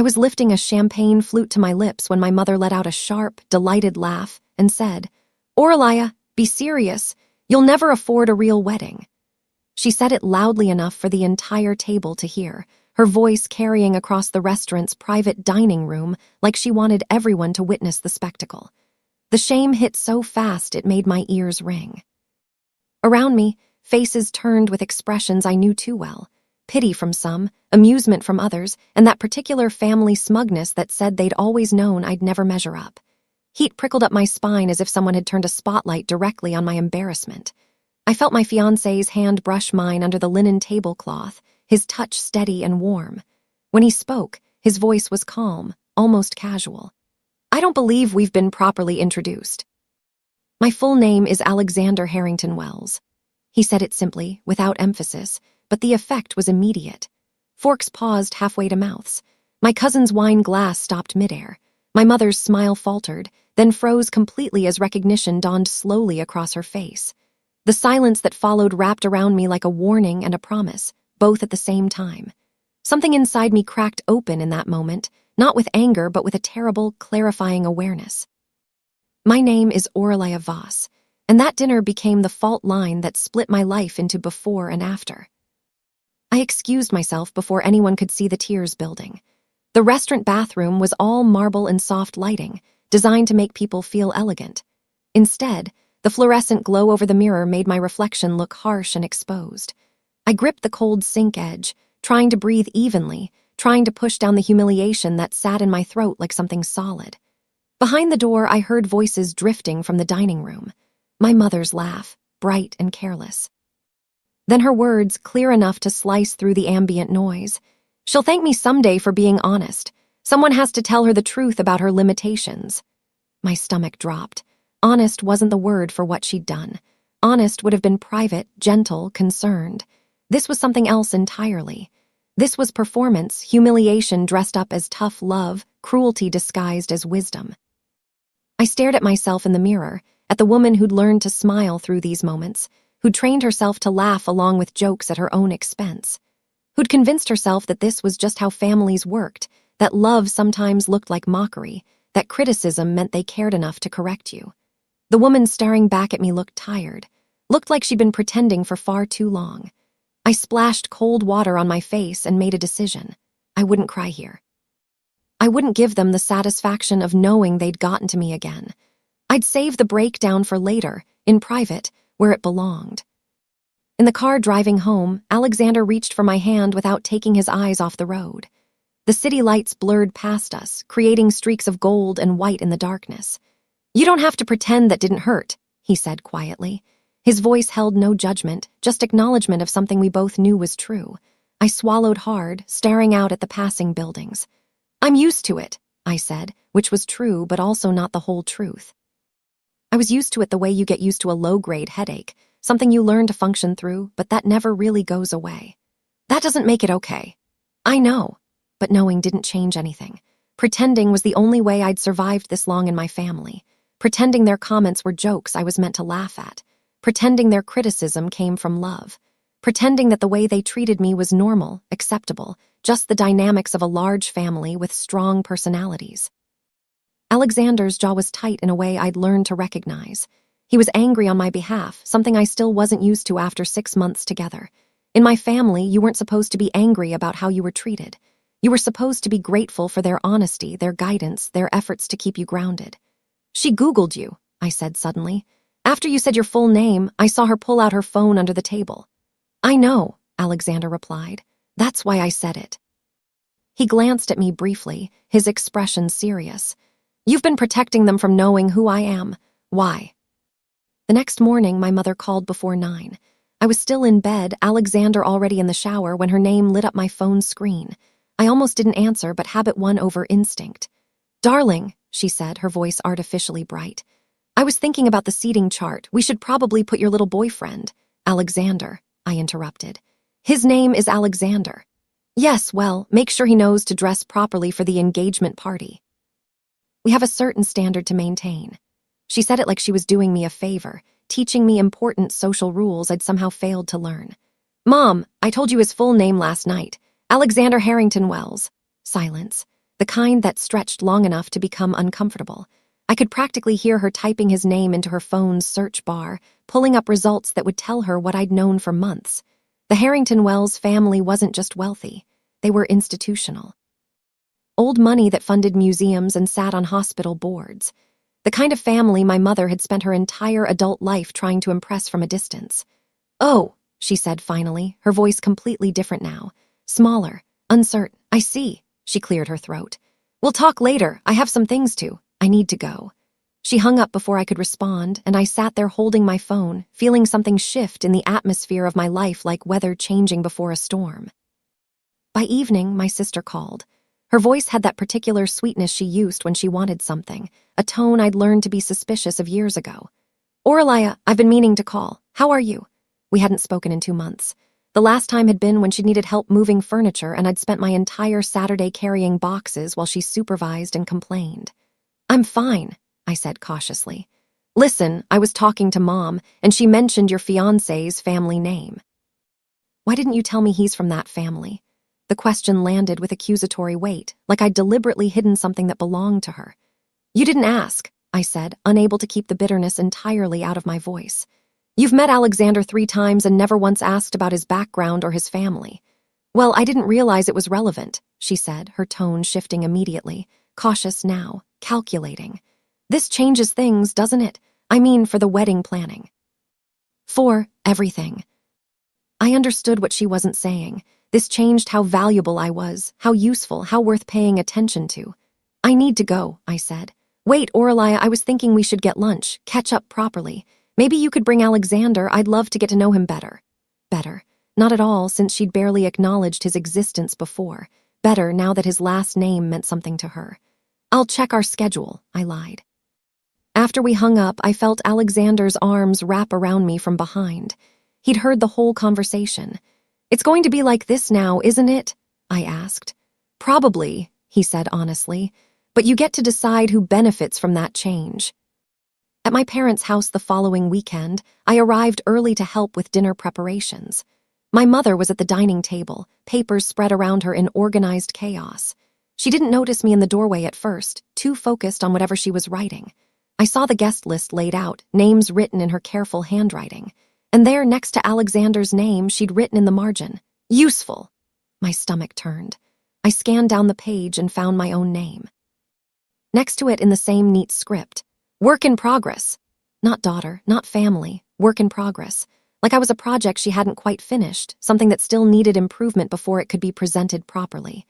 was lifting a champagne flute to my lips when my mother let out a sharp, delighted laugh and said, "Oralia, be serious. You'll never afford a real wedding." She said it loudly enough for the entire table to hear, her voice carrying across the restaurant's private dining room like she wanted everyone to witness the spectacle. The shame hit so fast it made my ears ring. Around me, faces turned with expressions I knew too well. Pity from some, amusement from others, and that particular family smugness that said they'd always known I'd never measure up. Heat prickled up my spine as if someone had turned a spotlight directly on my embarrassment. I felt my fiancé's hand brush mine under the linen tablecloth, his touch steady and warm. When he spoke, his voice was calm, almost casual. "I don't believe we've been properly introduced. My full name is Alexander Harrington Wells." He said it simply, without emphasis, but the effect was immediate. Forks paused halfway to mouths. My cousin's wine glass stopped midair. My mother's smile faltered, then froze completely as recognition dawned slowly across her face. The silence that followed wrapped around me like a warning and a promise, both at the same time. Something inside me cracked open in that moment, not with anger but with a terrible, clarifying awareness. My name is Oralia Voss, and that dinner became the fault line that split my life into before and after. I excused myself before anyone could see the tears building. The restaurant bathroom was all marble and soft lighting, designed to make people feel elegant. Instead, the fluorescent glow over the mirror made my reflection look harsh and exposed. I gripped the cold sink edge, trying to breathe evenly, trying to push down the humiliation that sat in my throat like something solid. Behind the door, I heard voices drifting from the dining room. My mother's laugh, bright and careless. Then her words, clear enough to slice through the ambient noise. "She'll thank me someday for being honest. Someone has to tell her the truth about her limitations." My stomach dropped. Honest wasn't the word for what she'd done. Honest would have been private, gentle, concerned. This was something else entirely. This was performance, humiliation dressed up as tough love, cruelty disguised as wisdom. I stared at myself in the mirror, at the woman who'd learned to smile through these moments, who'd trained herself to laugh along with jokes at her own expense, who'd convinced herself that this was just how families worked, that love sometimes looked like mockery, that criticism meant they cared enough to correct you. The woman staring back at me looked tired, looked like she'd been pretending for far too long. I splashed cold water on my face and made a decision. I wouldn't cry here. I wouldn't give them the satisfaction of knowing they'd gotten to me again. I'd save the breakdown for later, in private, where it belonged. In the car driving home, Alexander reached for my hand without taking his eyes off the road. The city lights blurred past us, creating streaks of gold and white in the darkness. "You don't have to pretend that didn't hurt," he said quietly. His voice held no judgment, just acknowledgement of something we both knew was true. I swallowed hard, staring out at the passing buildings. "I'm used to it," I said, which was true but also not the whole truth. I was used to it the way you get used to a low-grade headache, something you learn to function through, but that never really goes away. "That doesn't make it okay." "I know," but knowing didn't change anything. Pretending was the only way I'd survived this long in my family. Pretending their comments were jokes I was meant to laugh at. Pretending their criticism came from love. Pretending that the way they treated me was normal, acceptable, just the dynamics of a large family with strong personalities. Alexander's jaw was tight in a way I'd learned to recognize. He was angry on my behalf, something I still wasn't used to after 6 months together. In my family, you weren't supposed to be angry about how you were treated. You were supposed to be grateful for their honesty, their guidance, their efforts to keep you grounded. "She Googled you," I said suddenly. "After you said your full name, I saw her pull out her phone under the table." "I know," Alexander replied. "That's why I said it." He glanced at me briefly, his expression serious. "You've been protecting them from knowing who I am. Why?" The next morning, my mother called before 9. I was still in bed, Alexander already in the shower, when her name lit up my phone's screen. I almost didn't answer, but habit won over instinct. "Darling," she said, her voice artificially bright. "I was thinking about the seating chart. We should probably put your little boyfriend." "Alexander," I interrupted. "His name is Alexander." "Yes, well, make sure he knows to dress properly for the engagement party. We have a certain standard to maintain." She said it like she was doing me a favor, teaching me important social rules I'd somehow failed to learn. "Mom, I told you his full name last night. Alexander Harrington Wells." Silence. the kind that stretched long enough to become uncomfortable. I could practically hear her typing his name into her phone's search bar, pulling up results that would tell her what I'd known for months. The Harrington Wells family wasn't just wealthy. They were institutional. Old money that funded museums and sat on hospital boards. The kind of family my mother had spent her entire adult life trying to impress from a distance. "Oh," she said finally, her voice completely different now. Smaller, uncertain. "I see." She cleared her throat. "We'll talk later. I have some things to. I need to go." She hung up before I could respond, and I sat there holding my phone, feeling something shift in the atmosphere of my life like weather changing before a storm. By evening, my sister called. Her voice had that particular sweetness she used when she wanted something, a tone I'd learned to be suspicious of years ago. "Oralia, I've been meaning to call. How are you?" We hadn't spoken in 2 months. The last time had been when she needed help moving furniture, and I'd spent my entire Saturday carrying boxes while she supervised and complained. "I'm fine," I said cautiously. "Listen, I was talking to Mom, and she mentioned your fiancé's family name." "Why didn't you tell me he's from that family?" The question landed with accusatory weight, like I'd deliberately hidden something that belonged to her. "You didn't ask," I said, unable to keep the bitterness entirely out of my voice. "You've met Alexander 3 times and never once asked about his background or his family." "Well, I didn't realize it was relevant," she said, her tone shifting immediately, cautious now, calculating. "This changes things, doesn't it? I mean, for the wedding planning." "For everything." I understood what she wasn't saying. This changed how valuable I was, how useful, how worth paying attention to. "I need to go," I said. "Wait, Oralia, I was thinking we should get lunch, catch up properly. Maybe you could bring Alexander. I'd love to get to know him better." Better. Not at all, since she'd barely acknowledged his existence before. Better now that his last name meant something to her. "I'll check our schedule," I lied. After we hung up, I felt Alexander's arms wrap around me from behind. He'd heard the whole conversation. "It's going to be like this now, isn't it?" I asked. "Probably," he said honestly, "but you get to decide who benefits from that change." At my parents' house the following weekend, I arrived early to help with dinner preparations. My mother was at the dining table, papers spread around her in organized chaos. She didn't notice me in the doorway at first, too focused on whatever she was writing. I saw the guest list laid out, names written in her careful handwriting. And there, next to Alexander's name, she'd written in the margin, "Useful." My stomach turned. I scanned down the page and found my own name. Next to it in the same neat script, "Work in progress." Not daughter, not family, work in progress. Like I was a project she hadn't quite finished, something that still needed improvement before it could be presented properly.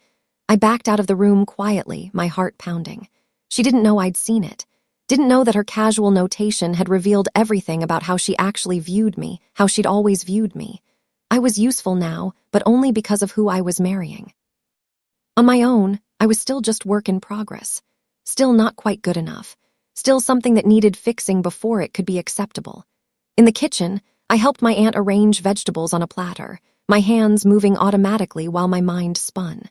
I backed out of the room quietly, my heart pounding. She didn't know I'd seen it. Didn't know that her casual notation had revealed everything about how she actually viewed me, how she'd always viewed me. I was useful now, but only because of who I was marrying. On my own, I was still just work in progress. Still not quite good enough. Still something that needed fixing before it could be acceptable. In the kitchen, I helped my aunt arrange vegetables on a platter, my hands moving automatically while my mind spun.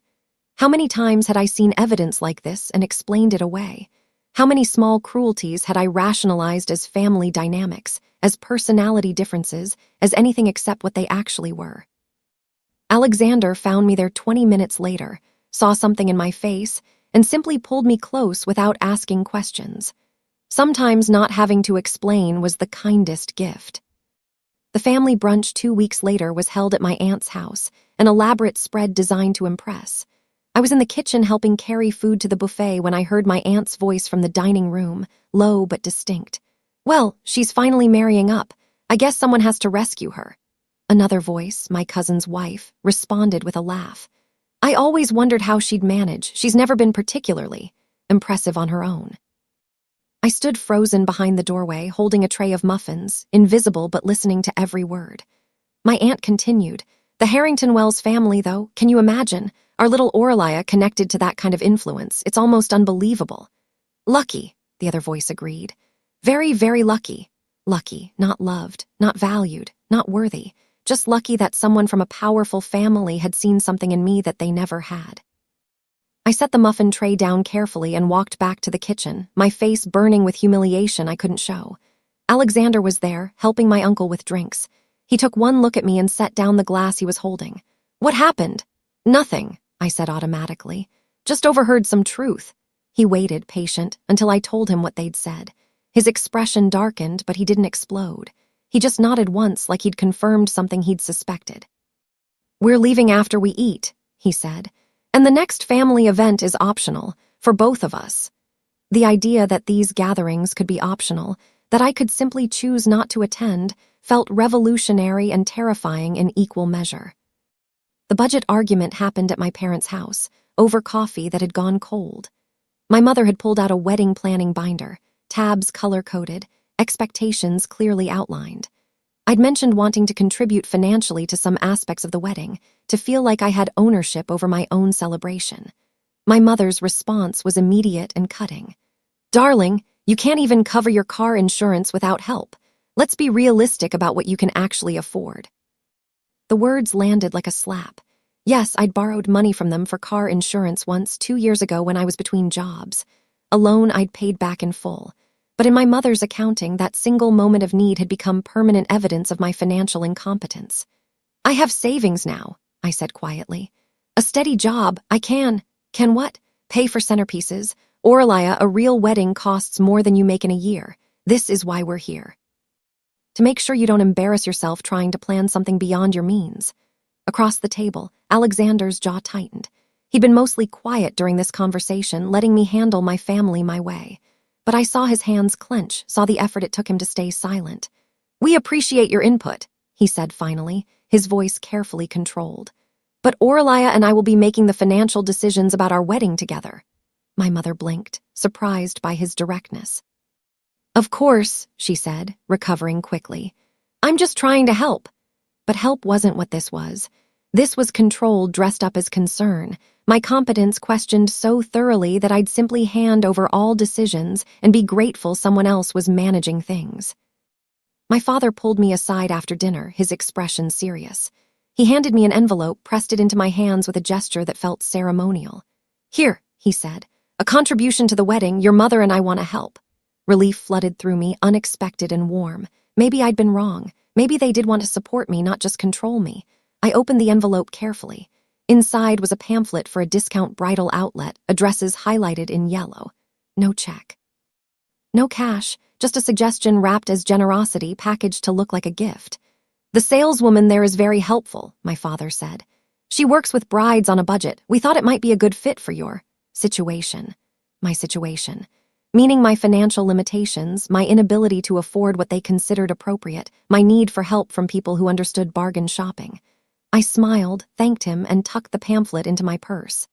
How many times had I seen evidence like this and explained it away? How many small cruelties had I rationalized as family dynamics, as personality differences, as anything except what they actually were? Alexander found me there 20 minutes later, saw something in my face, and simply pulled me close without asking questions. Sometimes not having to explain was the kindest gift. The family brunch 2 weeks later was held at my aunt's house, an elaborate spread designed to impress. I was in the kitchen helping carry food to the buffet when I heard my aunt's voice from the dining room, low but distinct. "Well, she's finally marrying up. I guess someone has to rescue her." Another voice, my cousin's wife, responded with a laugh. "I always wondered how she'd manage. She's never been particularly impressive on her own." I stood frozen behind the doorway, holding a tray of muffins, invisible but listening to every word. My aunt continued, "The Harrington Wells family, though, can you imagine? Our little Oralia connected to that kind of influence. It's almost unbelievable." "Lucky," the other voice agreed. "Very, very lucky. Lucky, not loved, not valued, not worthy. Just lucky that someone from a powerful family had seen something in me that they never had." I set the muffin tray down carefully and walked back to the kitchen, my face burning with humiliation I couldn't show. Alexander was there, helping my uncle with drinks. He took one look at me and set down the glass he was holding. "What happened?" "Nothing," I said automatically. Just overheard some truth." He waited, patient, until I told him what they'd said. His expression darkened, but he didn't explode. He just nodded once like he'd confirmed something he'd suspected. "We're leaving after we eat," he said. "And the next family event is optional, for both of us." The idea that these gatherings could be optional, that I could simply choose not to attend, felt revolutionary and terrifying in equal measure. The budget argument happened at my parents' house, over coffee that had gone cold. My mother had pulled out a wedding planning binder, tabs color-coded, expectations clearly outlined. I'd mentioned wanting to contribute financially to some aspects of the wedding, to feel like I had ownership over my own celebration. My mother's response was immediate and cutting. "Darling, you can't even cover your car insurance without help. Let's be realistic about what you can actually afford." The words landed like a slap. Yes, I'd borrowed money from them for car insurance once 2 years ago when I was between jobs. A loan I'd paid back in full. But in my mother's accounting, that single moment of need had become permanent evidence of my financial incompetence. "I have savings now," I said quietly. "A steady job, I can what? Pay for centerpieces. Oralia, a real wedding costs more than you make in a year. This is why we're here. To make sure you don't embarrass yourself trying to plan something beyond your means." Across the table, Alexander's jaw tightened. He'd been mostly quiet during this conversation, letting me handle my family my way. But I saw his hands clench, saw the effort it took him to stay silent. "We appreciate your input," he said finally, his voice carefully controlled. "But Oralia and I will be making the financial decisions about our wedding together." My mother blinked, surprised by his directness. "Of course," she said, recovering quickly. "I'm just trying to help." But help wasn't what this was. This was control dressed up as concern, my competence questioned so thoroughly that I'd simply hand over all decisions and be grateful someone else was managing things. My father pulled me aside after dinner, his expression serious. He handed me an envelope, pressed it into my hands with a gesture that felt ceremonial. "Here," he said, "a contribution to the wedding. Your mother and I want to help." Relief flooded through me, unexpected and warm. Maybe I'd been wrong. Maybe they did want to support me, not just control me. I opened the envelope carefully. Inside was a pamphlet for a discount bridal outlet, addresses highlighted in yellow. No check. No cash, just a suggestion wrapped as generosity, packaged to look like a gift. "The saleswoman there is very helpful," my father said. "She works with brides on a budget. We thought it might be a good fit for your situation." My situation. Meaning my financial limitations, my inability to afford what they considered appropriate, my need for help from people who understood bargain shopping. I smiled, thanked him, and tucked the pamphlet into my purse.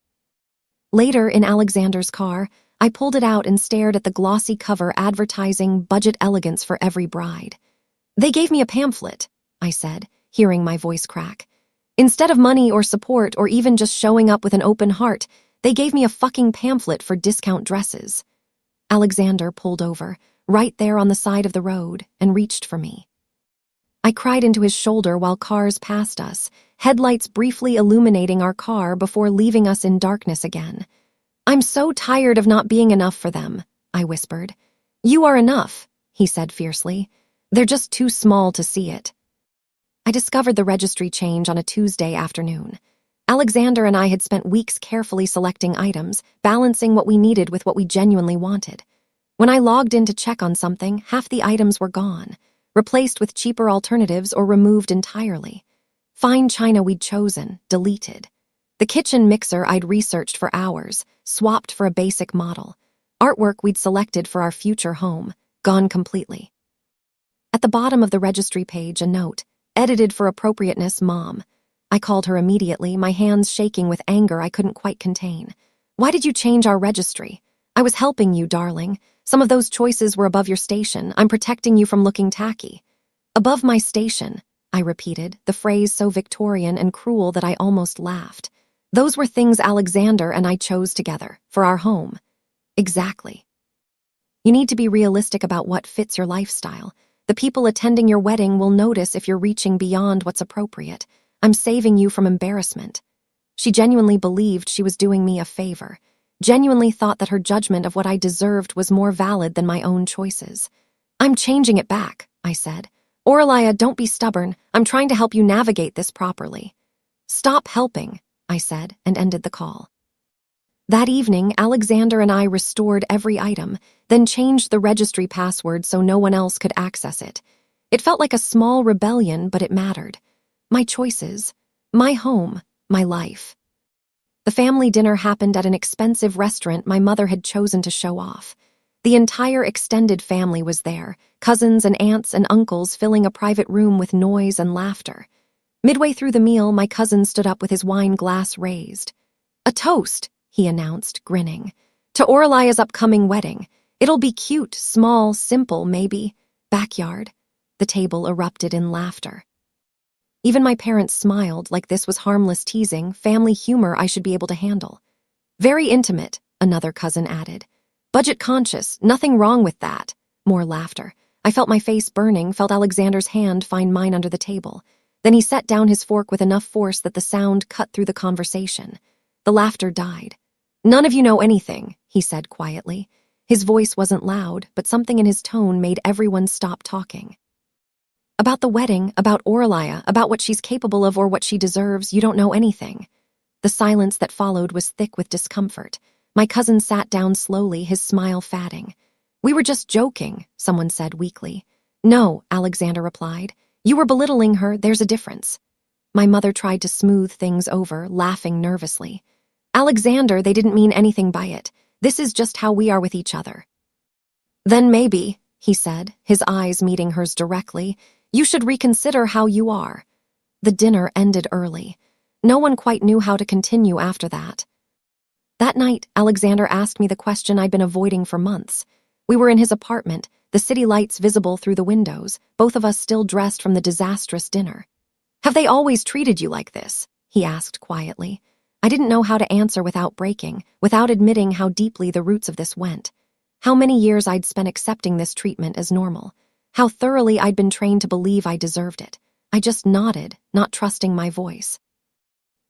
Later, in Alexander's car, I pulled it out and stared at the glossy cover advertising budget elegance for every bride. "They gave me a pamphlet," I said, hearing my voice crack. "Instead of money or support or even just showing up with an open heart, they gave me a fucking pamphlet for discount dresses." Alexander pulled over, right there on the side of the road, and reached for me. I cried into his shoulder while cars passed us, headlights briefly illuminating our car before leaving us in darkness again. "I'm so tired of not being enough for them," I whispered. "You are enough," he said fiercely. "They're just too small to see it." I discovered the registry change on a Tuesday afternoon. Alexander and I had spent weeks carefully selecting items, balancing what we needed with what we genuinely wanted. When I logged in to check on something, half the items were gone, replaced with cheaper alternatives or removed entirely. Fine china we'd chosen, deleted. The kitchen mixer I'd researched for hours, swapped for a basic model. Artwork we'd selected for our future home, gone completely. At the bottom of the registry page, a note, edited for appropriateness, Mom. I called her immediately, my hands shaking with anger I couldn't quite contain. "Why did you change our registry? I was helping you, darling. Some of those choices were above your station. I'm protecting you from looking tacky." "Above my station," I repeated, the phrase so Victorian and cruel that I almost laughed. "Those were things Alexander and I chose together, for our home." "Exactly. You need to be realistic about what fits your lifestyle. The people attending your wedding will notice if you're reaching beyond what's appropriate. I'm saving you from embarrassment." She genuinely believed she was doing me a favor, genuinely thought that her judgment of what I deserved was more valid than my own choices. "I'm changing it back," I said. "Oralia, don't be stubborn. I'm trying to help you navigate this properly." "Stop helping," I said, and ended the call. That evening, Alexander and I restored every item, then changed the registry password so no one else could access it. It felt like a small rebellion, but it mattered. My choices, my home, my life. The family dinner happened at an expensive restaurant my mother had chosen to show off. The entire extended family was there, cousins and aunts and uncles filling a private room with noise and laughter. Midway through the meal, my cousin stood up with his wine glass raised. "A toast," he announced, grinning, "to Orlaya's upcoming wedding. It'll be cute, small, simple, maybe. Backyard." The table erupted in laughter. Even my parents smiled, like this was harmless teasing, family humor I should be able to handle. "Very intimate," another cousin added. "Budget conscious, nothing wrong with that." More laughter. I felt my face burning, felt Alexander's hand find mine under the table. Then he set down his fork with enough force that the sound cut through the conversation. The laughter died. "None of you know anything," he said quietly. His voice wasn't loud, but something in his tone made everyone stop talking. "About the wedding, about Orlaya, about what she's capable of or what she deserves, you don't know anything." The silence that followed was thick with discomfort. My cousin sat down slowly, his smile fading. "We were just joking," someone said weakly. "No," Alexander replied. "You were belittling her, there's a difference." My mother tried to smooth things over, laughing nervously. "Alexander, they didn't mean anything by it. This is just how we are with each other." "Then maybe," he said, his eyes meeting hers directly, "you should reconsider how you are." The dinner ended early. No one quite knew how to continue after that. That night, Alexander asked me the question I'd been avoiding for months. We were in his apartment, the city lights visible through the windows, both of us still dressed from the disastrous dinner. "Have they always treated you like this?" he asked quietly. I didn't know how to answer without breaking, without admitting how deeply the roots of this went. How many years I'd spent accepting this treatment as normal. How thoroughly I'd been trained to believe I deserved it. I just nodded, not trusting my voice.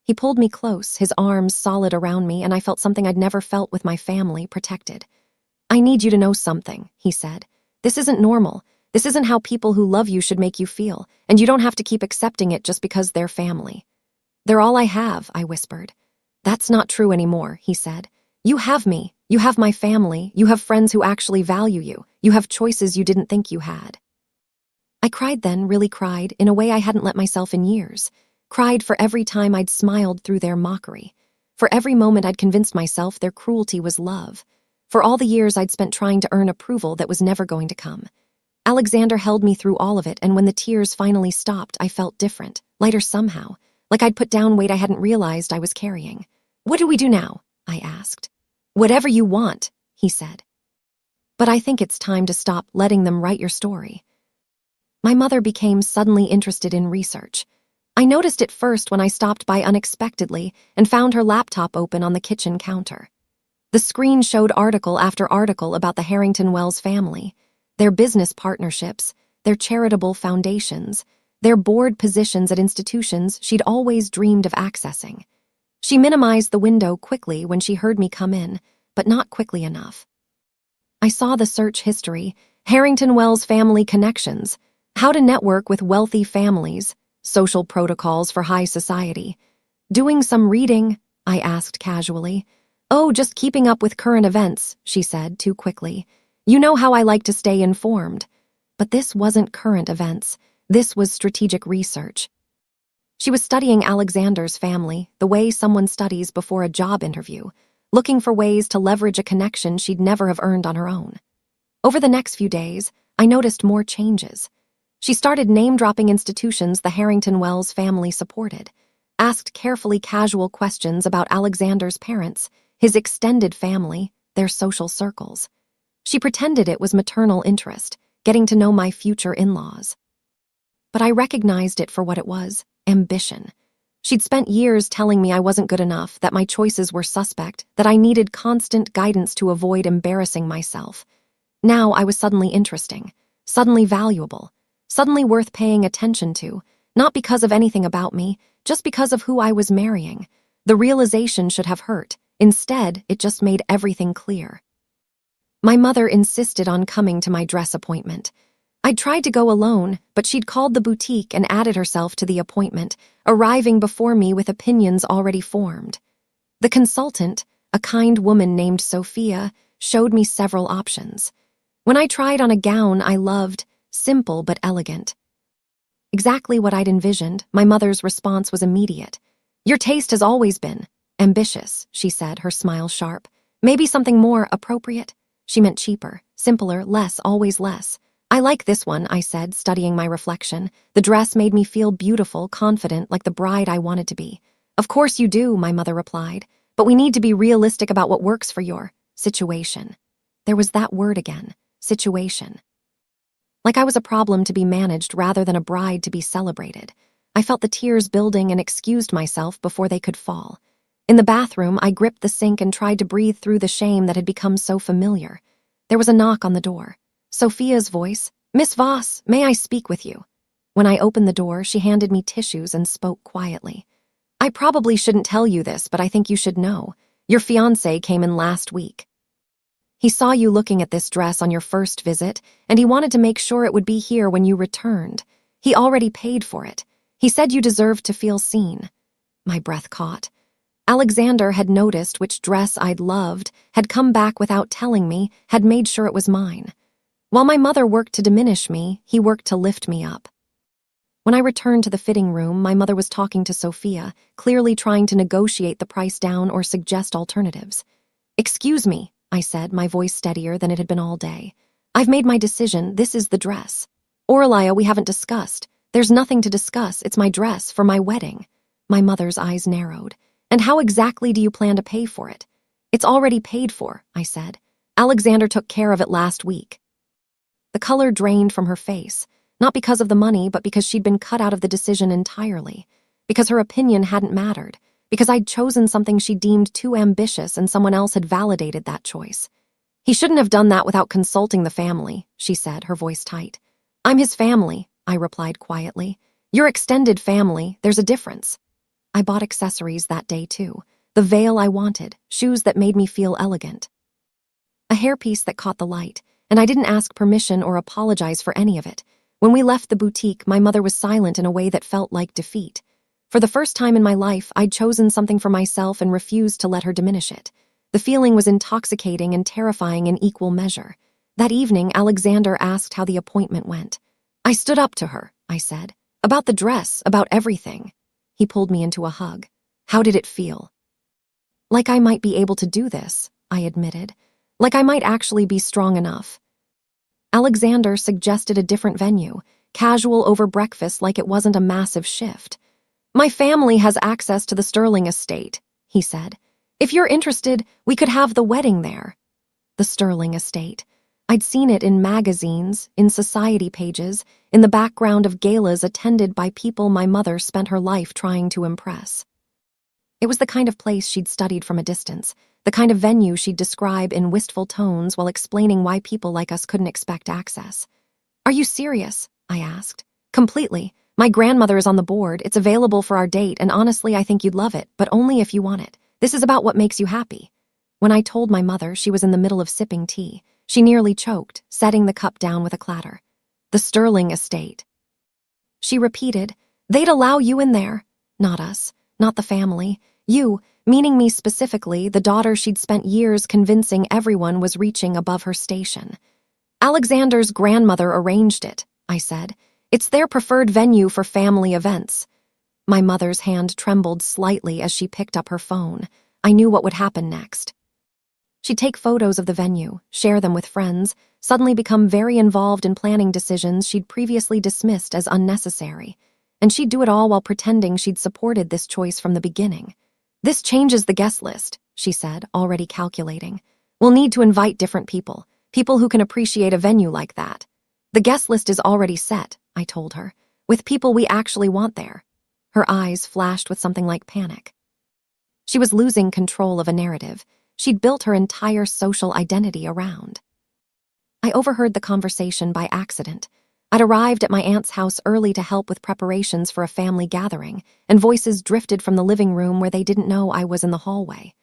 He pulled me close, his arms solid around me, and I felt something I'd never felt with my family, protected. "I need you to know something," he said. "This isn't normal. This isn't how people who love you should make you feel, and you don't have to keep accepting it just because they're family." "They're all I have," I whispered. "That's not true anymore," he said. "You have me. You have my family. You have friends who actually value you. You have choices you didn't think you had." I cried then, really cried, in a way I hadn't let myself in years. Cried for every time I'd smiled through their mockery. For every moment I'd convinced myself their cruelty was love. For all the years I'd spent trying to earn approval that was never going to come. Alexander held me through all of it, and when the tears finally stopped, I felt different, lighter somehow, like I'd put down weight I hadn't realized I was carrying. "What do we do now?" I asked. "Whatever you want," he said. "But I think it's time to stop letting them write your story." My mother became suddenly interested in research. I noticed it first when I stopped by unexpectedly and found her laptop open on the kitchen counter. The screen showed article after article about the Harrington Wells family, their business partnerships, their charitable foundations, their board positions at institutions she'd always dreamed of accessing. She minimized the window quickly when she heard me come in, but not quickly enough. I saw the search history, Harrington Wells family connections, how to network with wealthy families, social protocols for high society. "Doing some reading?" I asked casually. "Oh, just keeping up with current events," she said too quickly. "You know how I like to stay informed." But this wasn't current events. This was strategic research. She was studying Alexander's family, the way someone studies before a job interview, looking for ways to leverage a connection she'd never have earned on her own. Over the next few days, I noticed more changes. She started name-dropping institutions the Harrington Wells family supported, asked carefully casual questions about Alexander's parents, his extended family, their social circles. She pretended it was maternal interest, getting to know my future in-laws. But I recognized it for what it was, ambition. She'd spent years telling me I wasn't good enough, that my choices were suspect, that I needed constant guidance to avoid embarrassing myself. Now I was suddenly interesting, suddenly valuable, suddenly worth paying attention to, not because of anything about me, just because of who I was marrying. The realization should have hurt. Instead, it just made everything clear. My mother insisted on coming to my dress appointment. I'd tried to go alone, but she'd called the boutique and added herself to the appointment, arriving before me with opinions already formed. The consultant, A kind woman named Sophia showed me several options. When I tried on a gown I loved, simple but elegant. Exactly what I'd envisioned, my mother's response was immediate. "Your taste has always been ambitious," she said, her smile sharp. "Maybe something more appropriate?" She meant cheaper, simpler, less, always less. "I like this one," I said, studying my reflection. The dress made me feel beautiful, confident, like the bride I wanted to be. "Of course you do," my mother replied. "But we need to be realistic about what works for your situation." There was that word again, situation. Like I was a problem to be managed rather than a bride to be celebrated. I felt the tears building and excused myself before they could fall. In the bathroom, I gripped the sink and tried to breathe through the shame that had become so familiar. There was a knock on the door. Sophia's voice, "Miss Voss, may I speak with you?" When I opened the door, she handed me tissues and spoke quietly. "I probably shouldn't tell you this, but I think you should know. Your fiancé came in last week. He saw you looking at this dress on your first visit, and he wanted to make sure it would be here when you returned. He already paid for it. He said you deserved to feel seen." My breath caught. Alexander had noticed which dress I'd loved, had come back without telling me, had made sure it was mine. While my mother worked to diminish me, he worked to lift me up. When I returned to the fitting room, my mother was talking to Sophia, clearly trying to negotiate the price down or suggest alternatives. "Excuse me," I said, my voice steadier than it had been all day. "I've made my decision. This is the dress. Oralia, we haven't discussed. There's nothing to discuss. It's my dress for my wedding." My mother's eyes narrowed. "And how exactly do you plan to pay for it?" "It's already paid for," I said. "Alexander took care of it last week." The color drained from her face, not because of the money, but because she'd been cut out of the decision entirely, because her opinion hadn't mattered, because I'd chosen something she deemed too ambitious and someone else had validated that choice. "He shouldn't have done that without consulting the family," she said, her voice tight. "I'm his family," I replied quietly. "Your extended family, there's a difference." I bought accessories that day too. The veil I wanted, shoes that made me feel elegant. A hairpiece that caught the light, and I didn't ask permission or apologize for any of it. When we left the boutique, my mother was silent in a way that felt like defeat. For the first time in my life, I'd chosen something for myself and refused to let her diminish it. The feeling was intoxicating and terrifying in equal measure. That evening, Alexander asked how the appointment went. I stood up to her, I said. About the dress, about everything. He pulled me into a hug. "How did it feel?" "Like I might be able to do this," I admitted. "Like I might actually be strong enough." Alexander suggested a different venue, casual over breakfast like it wasn't a massive shift. "My family has access to the Sterling estate," he said. "If you're interested, we could have the wedding there." The Sterling estate. I'd seen it in magazines, in society pages, in the background of galas attended by people my mother spent her life trying to impress. It was the kind of place she'd studied from a distance, the kind of venue she'd describe in wistful tones while explaining why people like us couldn't expect access. "Are you serious?" I asked. "Completely. My grandmother is on the board, it's available for our date, and honestly I think you'd love it, but only if you want it. This is about what makes you happy." When I told my mother, she was in the middle of sipping tea. She nearly choked, setting the cup down with a clatter. "The Sterling estate." She repeated, "They'd allow you in there." "Not us, not the family. You," meaning me specifically, the daughter she'd spent years convincing everyone was reaching above her station. "Alexander's grandmother arranged it," I said. "It's their preferred venue for family events." My mother's hand trembled slightly as she picked up her phone. I knew what would happen next. She'd take photos of the venue, share them with friends, suddenly become very involved in planning decisions she'd previously dismissed as unnecessary. And she'd do it all while pretending she'd supported this choice from the beginning. "This changes the guest list," she said, already calculating. "We'll need to invite different people who can appreciate a venue like that." "The guest list is already set," I told her, "with people we actually want there." Her eyes flashed with something like panic. She was losing control of a narrative she'd built her entire social identity around. I overheard the conversation by accident. I'd arrived at my aunt's house early to help with preparations for a family gathering, and voices drifted from the living room where they didn't know I was in the hallway.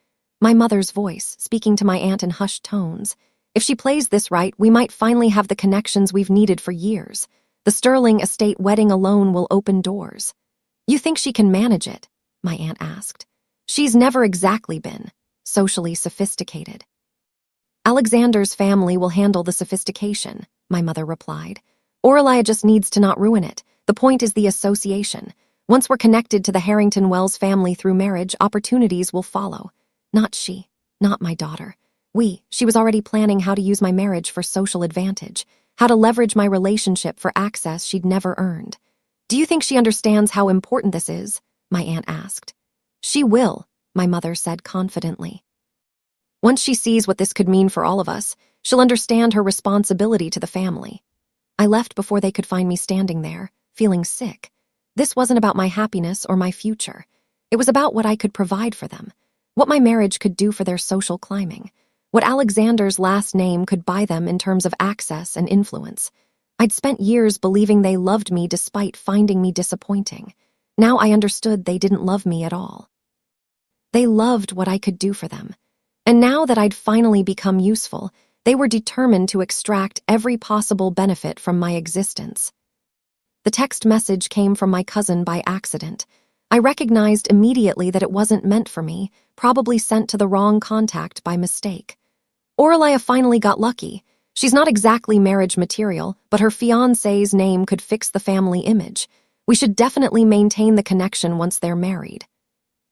My mother's voice, speaking to my aunt in hushed tones. "If she plays this right, we might finally have the connections we've needed for years. The Sterling estate wedding alone will open doors." "You think she can manage it?" my aunt asked. "She's never exactly been." socially sophisticated. Alexander's family will handle the sophistication, my mother replied. Aurelia just needs to not ruin it. The point is the association. Once we're connected to the Harrington Wells family through marriage, opportunities will follow. Not she, not my daughter. She was already planning how to use my marriage for social advantage, how to leverage my relationship for access she'd never earned. Do you think she understands how important this is? My aunt asked. She will, my mother said confidently. Once she sees what this could mean for all of us, she'll understand her responsibility to the family. I left before they could find me standing there, feeling sick. This wasn't about my happiness or my future. It was about what I could provide for them, what my marriage could do for their social climbing, what Alexander's last name could buy them in terms of access and influence. I'd spent years believing they loved me despite finding me disappointing. Now I understood they didn't love me at all. They loved what I could do for them. And now that I'd finally become useful, they were determined to extract every possible benefit from my existence. The text message came from my cousin by accident. I recognized immediately that it wasn't meant for me, probably sent to the wrong contact by mistake. Aurelia finally got lucky. She's not exactly marriage material, but her fiancé's name could fix the family image. We should definitely maintain the connection once they're married.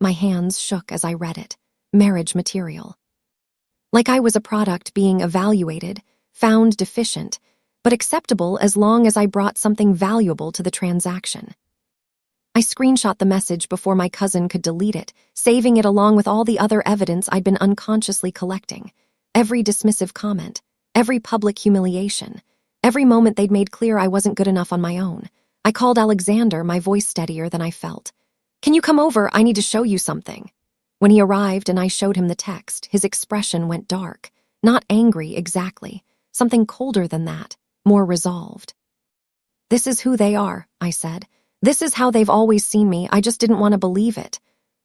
My hands shook as I read it. Marriage material. Like I was a product being evaluated, found deficient, but acceptable as long as I brought something valuable to the transaction. I screenshot the message before my cousin could delete it, saving it along with all the other evidence I'd been unconsciously collecting. Every dismissive comment, every public humiliation, every moment they'd made clear I wasn't good enough on my own. I called Alexander, my voice steadier than I felt. "Can you come over? I need to show you something." When he arrived and I showed him the text, his expression went dark. Not angry exactly, something colder than that, more resolved. "This is who they are," I said. "This is how they've always seen me. I just didn't want to believe it."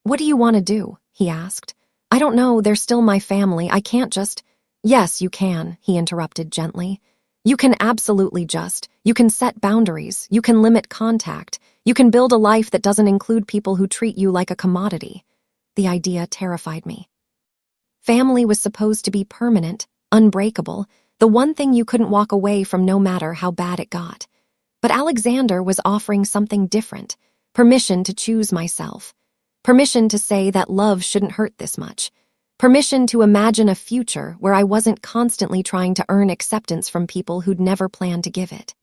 "What do you want to do?" he asked. "I don't know, they're still my family. I can't just—" "Yes, you can," he interrupted gently. "You can absolutely you can set boundaries, you can limit contact, you can build a life that doesn't include people who treat you like a commodity." The idea terrified me. Family was supposed to be permanent, unbreakable, the one thing you couldn't walk away from no matter how bad it got. But Alexander was offering something different, permission to choose myself, permission to say that love shouldn't hurt this much, permission to imagine a future where I wasn't constantly trying to earn acceptance from people who'd never planned to give it.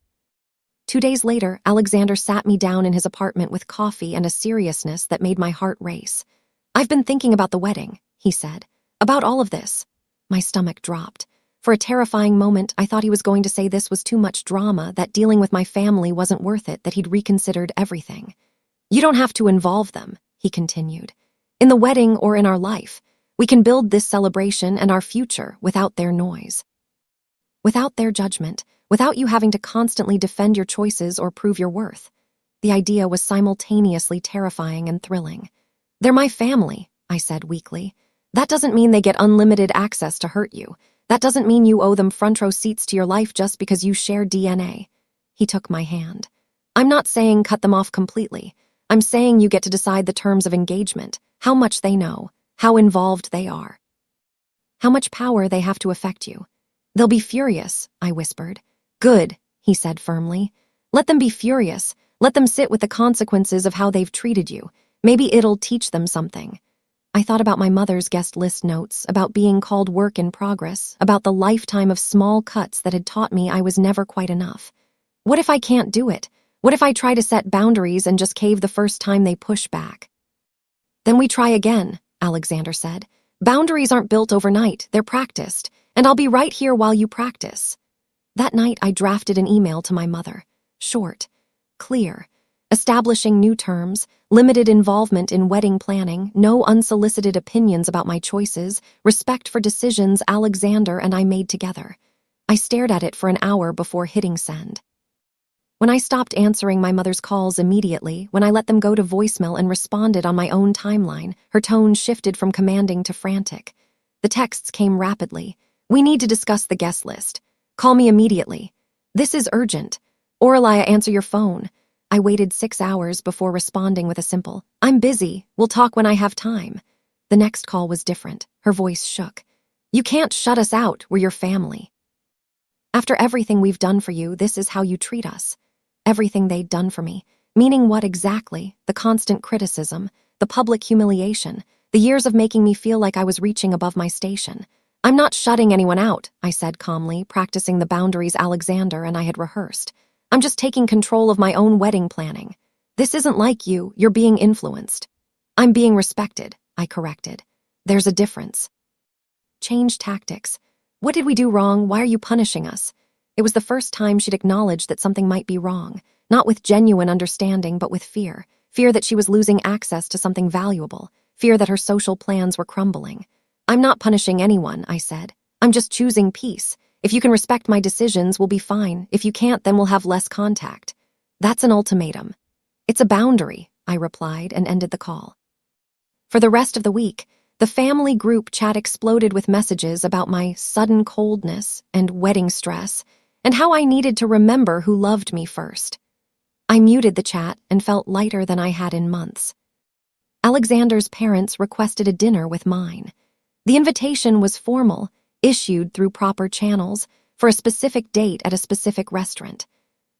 2 days later, Alexander sat me down in his apartment with coffee and a seriousness that made my heart race. "I've been thinking about the wedding," he said. "About all of this." My stomach dropped. For a terrifying moment, I thought he was going to say this was too much drama, that dealing with my family wasn't worth it, that he'd reconsidered everything. "You don't have to involve them," he continued. "In the wedding or in our life, we can build this celebration and our future without their noise. Without their judgment, without you having to constantly defend your choices or prove your worth." The idea was simultaneously terrifying and thrilling. "They're my family," I said weakly. "That doesn't mean they get unlimited access to hurt you. That doesn't mean you owe them front row seats to your life just because you share DNA." He took my hand. "I'm not saying cut them off completely. I'm saying you get to decide the terms of engagement, how much they know, how involved they are, how much power they have to affect you." "They'll be furious," I whispered. "Good," he said firmly. "Let them be furious. Let them sit with the consequences of how they've treated you. Maybe it'll teach them something." I thought about my mother's guest list notes, about being called work in progress, about the lifetime of small cuts that had taught me I was never quite enough. What if I can't do it? What if I try to set boundaries and just cave the first time they push back? "Then we try again," Alexander said. "Boundaries aren't built overnight, they're practiced, and I'll be right here while you practice." That night I drafted an email to my mother. Short, clear, establishing new terms, limited involvement in wedding planning, no unsolicited opinions about my choices, respect for decisions Alexander and I made together. I stared at it for an hour before hitting send. When I stopped answering my mother's calls immediately, when I let them go to voicemail and responded on my own timeline, her tone shifted from commanding to frantic. The texts came rapidly. "We need to discuss the guest list. Call me immediately. This is urgent. Aurelia, answer your phone." I waited 6 hours before responding with a simple, "I'm busy. We'll talk when I have time." The next call was different. Her voice shook. "You can't shut us out. We're your family. After everything we've done for you, this is how you treat us." Everything they'd done for me. Meaning what exactly? The constant criticism, the public humiliation, the years of making me feel like I was reaching above my station. "I'm not shutting anyone out," I said calmly, practicing the boundaries Alexander and I had rehearsed. "I'm just taking control of my own wedding planning. This isn't like you. You're being influenced." "I'm being respected," I corrected. "There's a difference." Change tactics. "What did we do wrong? Why are you punishing us?" It was the first time she'd acknowledged that something might be wrong, not with genuine understanding, but with fear. Fear that she was losing access to something valuable. Fear that her social plans were crumbling. "I'm not punishing anyone," I said. "I'm just choosing peace. If you can respect my decisions, we'll be fine. If you can't, then we'll have less contact." "That's an ultimatum." "It's a boundary," I replied and ended the call. For the rest of the week, the family group chat exploded with messages about my sudden coldness and wedding stress, and how I needed to remember who loved me first. I muted the chat and felt lighter than I had in months. Alexander's parents requested a dinner with mine. The invitation was formal, issued through proper channels, for a specific date at a specific restaurant.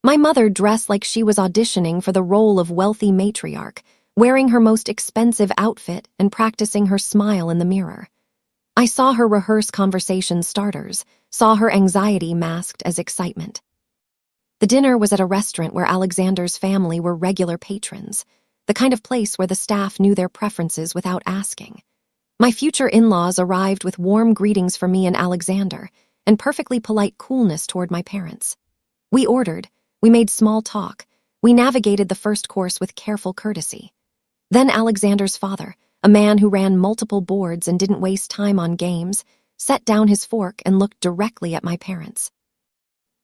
My mother dressed like she was auditioning for the role of wealthy matriarch, wearing her most expensive outfit and practicing her smile in the mirror. I saw her rehearse conversation starters, saw her anxiety masked as excitement. The dinner was at a restaurant where Alexander's family were regular patrons, the kind of place where the staff knew their preferences without asking. My future in-laws arrived with warm greetings for me and Alexander, and perfectly polite coolness toward my parents. We ordered, we made small talk, we navigated the first course with careful courtesy. Then Alexander's father, a man who ran multiple boards and didn't waste time on games, set down his fork and looked directly at my parents.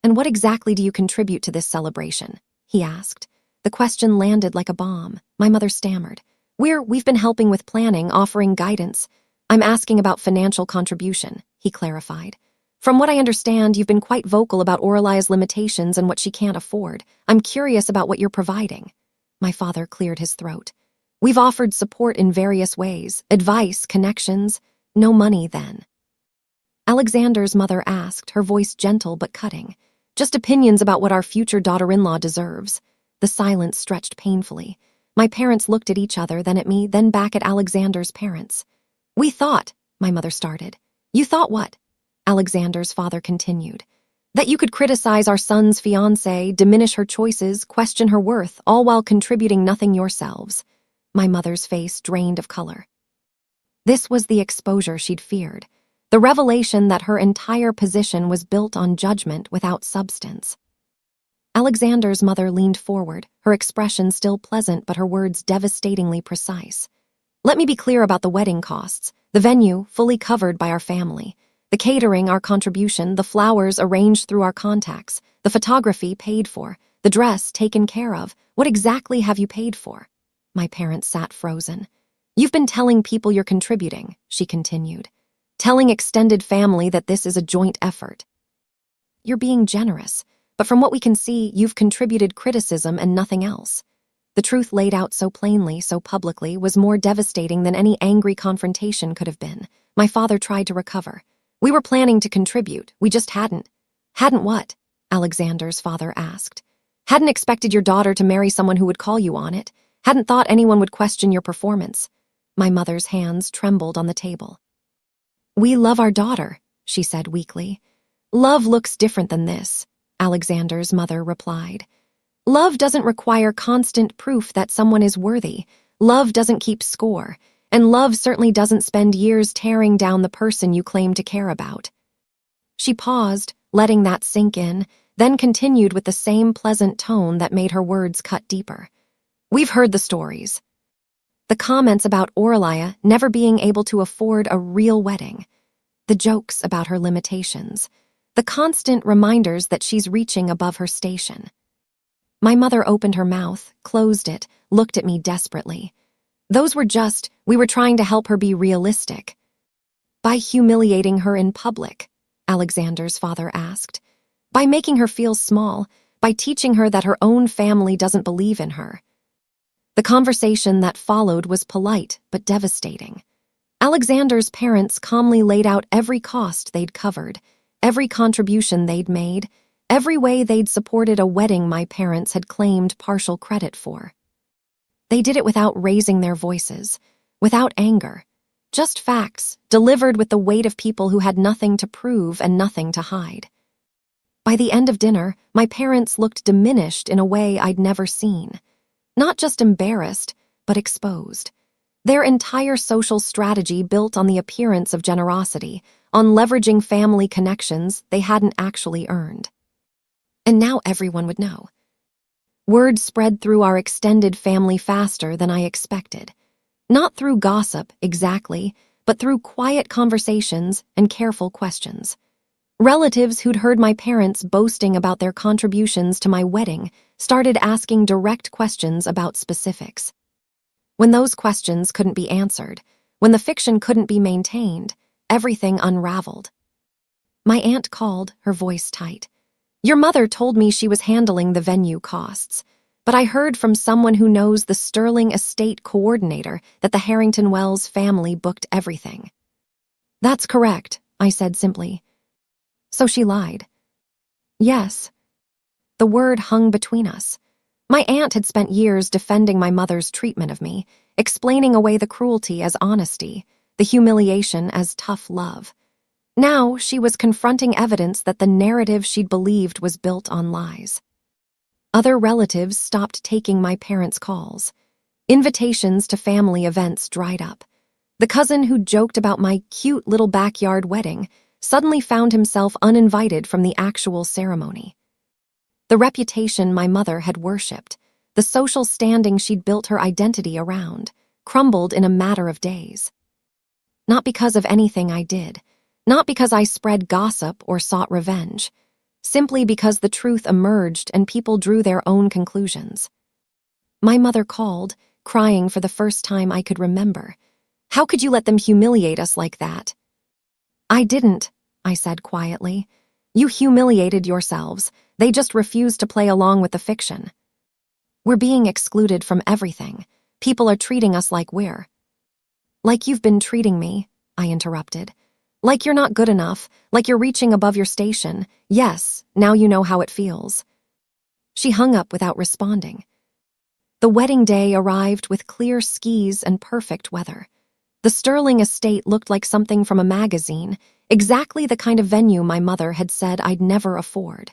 "And what exactly do you contribute to this celebration?" he asked. The question landed like a bomb. My mother stammered. We've been helping with planning, offering guidance. "I'm asking about financial contribution," he clarified. "From what I understand, you've been quite vocal about Oralia's limitations and what she can't afford. I'm curious about what you're providing." My father cleared his throat. "We've offered support in various ways, advice, connections. No money, then." Alexander's mother asked, her voice gentle but cutting. "Just opinions about what our future daughter-in-law deserves." The silence stretched painfully. My parents looked at each other, then at me, then back at Alexander's parents. "We thought," my mother started. "You thought what?" Alexander's father continued. "That you could criticize our son's fiancé, diminish her choices, question her worth, all while contributing nothing yourselves." My mother's face drained of color. This was the exposure she'd feared, the revelation that her entire position was built on judgment without substance. Alexander's mother leaned forward, her expression still pleasant but her words devastatingly precise. "Let me be clear about the wedding costs. The venue, fully covered by our family. The catering, our contribution. The flowers, arranged through our contacts. The photography, paid for. The dress, taken care of. What exactly have you paid for?" My parents sat frozen. "You've been telling people you're contributing," she continued. "Telling extended family that this is a joint effort. You're being generous, but from what we can see, you've contributed criticism and nothing else." The truth laid out so plainly, so publicly, was more devastating than any angry confrontation could have been. My father tried to recover. "We were planning to contribute, we just hadn't." "Hadn't what?" Alexander's father asked. "Hadn't expected your daughter to marry someone who would call you on it. Hadn't thought anyone would question your performance." My mother's hands trembled on the table. "We love our daughter," she said weakly. "Love looks different than this," Alexander's mother replied. "Love doesn't require constant proof that someone is worthy. Love doesn't keep score, and love certainly doesn't spend years tearing down the person you claim to care about." She paused, letting that sink in, then continued with the same pleasant tone that made her words cut deeper. "We've heard the stories. The comments about Oralia never being able to afford a real wedding. The jokes about her limitations. The constant reminders that she's reaching above her station." My mother opened her mouth, closed it, looked at me desperately. We were trying to help her be realistic." "By humiliating her in public?" Alexander's father asked. "By making her feel small, by teaching her that her own family doesn't believe in her." The conversation that followed was polite but devastating. Alexander's parents calmly laid out every cost they'd covered, every contribution they'd made, every way they'd supported a wedding my parents had claimed partial credit for. They did it without raising their voices, without anger, just facts delivered with the weight of people who had nothing to prove and nothing to hide. By the end of dinner, my parents looked diminished in a way I'd never seen. Not just embarrassed, but exposed. Their entire social strategy built on the appearance of generosity, on leveraging family connections they hadn't actually earned. And now everyone would know. Word spread through our extended family faster than I expected. Not through gossip, exactly, but through quiet conversations and careful questions. Relatives who'd heard my parents boasting about their contributions to my wedding started asking direct questions about specifics. When those questions couldn't be answered, when the fiction couldn't be maintained, everything unraveled. My aunt called, her voice tight. "Your mother told me she was handling the venue costs, but I heard from someone who knows the Sterling estate coordinator that the Harrington Wells family booked everything." "That's correct," I said simply. "So she lied?" "Yes." The word hung between us. My aunt had spent years defending my mother's treatment of me, explaining away the cruelty as honesty, the humiliation as tough love. Now she was confronting evidence that the narrative she'd believed was built on lies. Other relatives stopped taking my parents' calls. Invitations to family events dried up. The cousin who joked about my cute little backyard wedding suddenly found himself uninvited from the actual ceremony. The reputation my mother had worshipped, the social standing she'd built her identity around, crumbled in a matter of days. Not because of anything I did, not because I spread gossip or sought revenge, simply because the truth emerged and people drew their own conclusions. My mother called, crying for the first time I could remember. "How could you let them humiliate us like that?" "I didn't," I said quietly. "You humiliated yourselves. They just refused to play along with the fiction. We're being excluded from everything. People are treating us like we're—" "Like you've been treating me," I interrupted. "Like you're not good enough, like you're reaching above your station. Yes, now you know how it feels." She hung up without responding. The wedding day arrived with clear skies and perfect weather. The Sterling estate looked like something from a magazine, exactly the kind of venue my mother had said I'd never afford.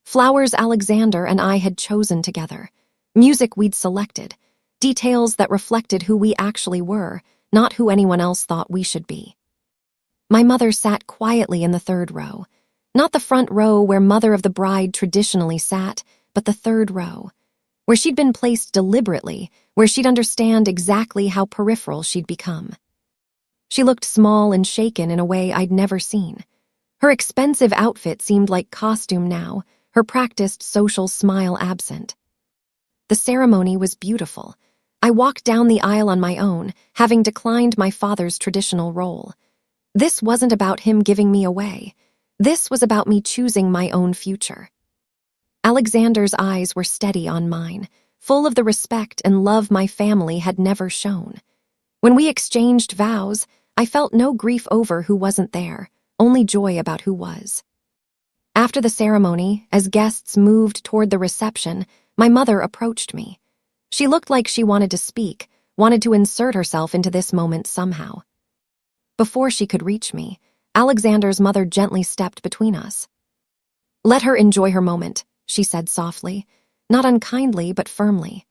Flowers Alexander and I had chosen together. Music we'd selected. Details that reflected who we actually were, not who anyone else thought we should be. My mother sat quietly in the third row. Not the front row where mother of the bride traditionally sat, but the third row, where she'd been placed deliberately, where she'd understand exactly how peripheral she'd become. She looked small and shaken in a way I'd never seen. Her expensive outfit seemed like costume now, her practiced social smile absent. The ceremony was beautiful. I walked down the aisle on my own, having declined my father's traditional role. This wasn't about him giving me away. This was about me choosing my own future. Alexander's eyes were steady on mine, full of the respect and love my family had never shown. When we exchanged vows, I felt no grief over who wasn't there, only joy about who was. After the ceremony, as guests moved toward the reception, my mother approached me. She looked like she wanted to speak, wanted to insert herself into this moment somehow. Before she could reach me, Alexander's mother gently stepped between us. "Let her enjoy her moment," she said softly, not unkindly but firmly.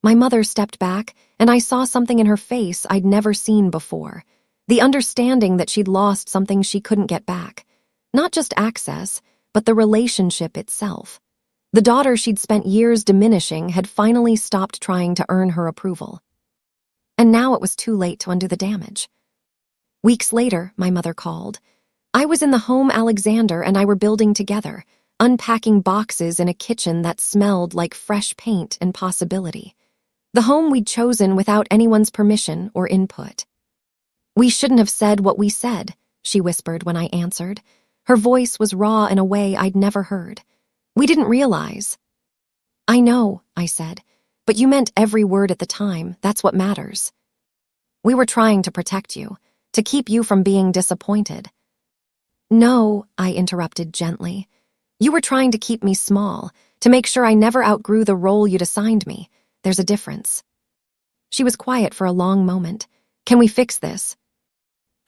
My mother stepped back, and I saw something in her face I'd never seen before, the understanding that she'd lost something she couldn't get back. Not just access, but the relationship itself. The daughter she'd spent years diminishing had finally stopped trying to earn her approval. And now it was too late to undo the damage. Weeks later, my mother called. I was in the home Alexander and I were building together, unpacking boxes in a kitchen that smelled like fresh paint and possibility. The home we'd chosen without anyone's permission or input. "We shouldn't have said what we said," she whispered when I answered. Her voice was raw in a way I'd never heard. "We didn't realize." "I know," I said, "but you meant every word at the time. That's what matters." We were trying to protect you, to keep you from being disappointed." "No," I interrupted gently. "You were trying to keep me small, to make sure I never outgrew the role you'd assigned me. There's a difference." She was quiet for a long moment. "Can we fix this?"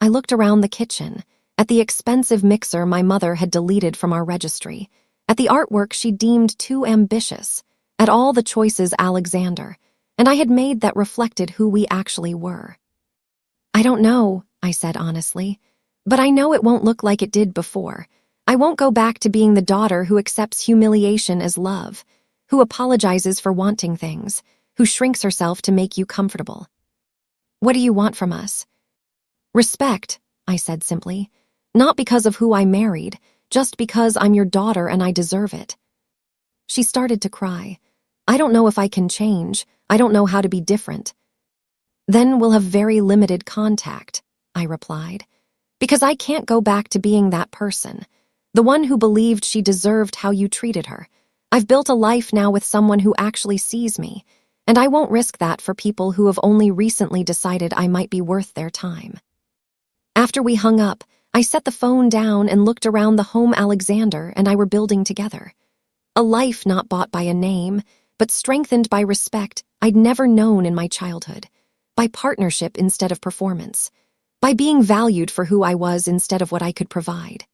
I looked around the kitchen, at the expensive mixer my mother had deleted from our registry, at the artwork she deemed too ambitious, at all the choices Alexander and I had made that reflected who we actually were. "I don't know," I said honestly, "but I know it won't look like it did before. I won't go back to being the daughter who accepts humiliation as love, who apologizes for wanting things, who shrinks herself to make you comfortable." "What do you want from us?" "Respect," I said simply. "Not because of who I married, just because I'm your daughter and I deserve it." She started to cry. "I don't know if I can change. I don't know how to be different." "Then we'll have very limited contact," I replied, "because I can't go back to being that person, the one who believed she deserved how you treated her. I've built a life now with someone who actually sees me, and I won't risk that for people who have only recently decided I might be worth their time." After we hung up, I set the phone down and looked around the home Alexander and I were building together. A life not bought by a name, but strengthened by respect I'd never known in my childhood, by partnership instead of performance, by being valued for who I was instead of what I could provide.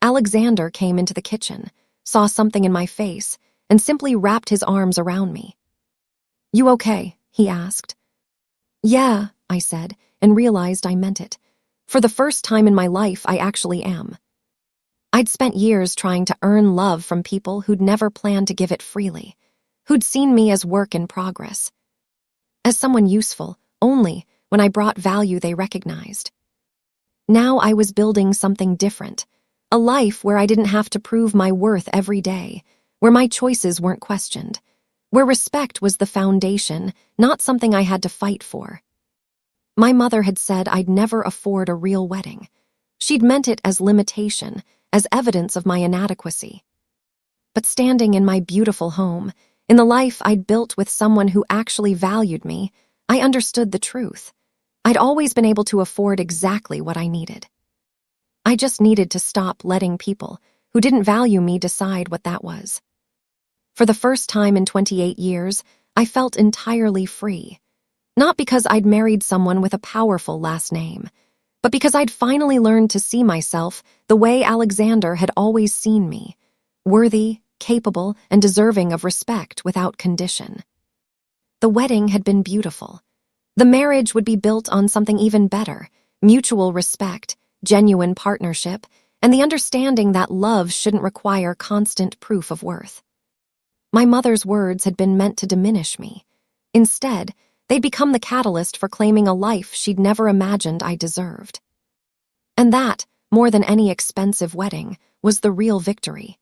Alexander came into the kitchen, saw something in my face, and simply wrapped his arms around me. "You okay?" he asked. "Yeah," I said, and realized I meant it. For the first time in my life, I actually am. I'd spent years trying to earn love from people who'd never planned to give it freely, who'd seen me as work in progress, as someone useful only when I brought value they recognized. Now I was building something different, a life where I didn't have to prove my worth every day, where my choices weren't questioned, where respect was the foundation, not something I had to fight for. My mother had said I'd never afford a real wedding. She'd meant it as limitation, as evidence of my inadequacy. But standing in my beautiful home, in the life I'd built with someone who actually valued me, I understood the truth. I'd always been able to afford exactly what I needed. I just needed to stop letting people who didn't value me decide what that was. For the first time in 28 years, I felt entirely free. Not because I'd married someone with a powerful last name, but because I'd finally learned to see myself the way Alexander had always seen me, worthy, capable, and deserving of respect without condition. The wedding had been beautiful. The marriage would be built on something even better, mutual respect, genuine partnership, and the understanding that love shouldn't require constant proof of worth. My mother's words had been meant to diminish me. Instead, they'd become the catalyst for claiming a life she'd never imagined I deserved. And that, more than any expensive wedding, was the real victory.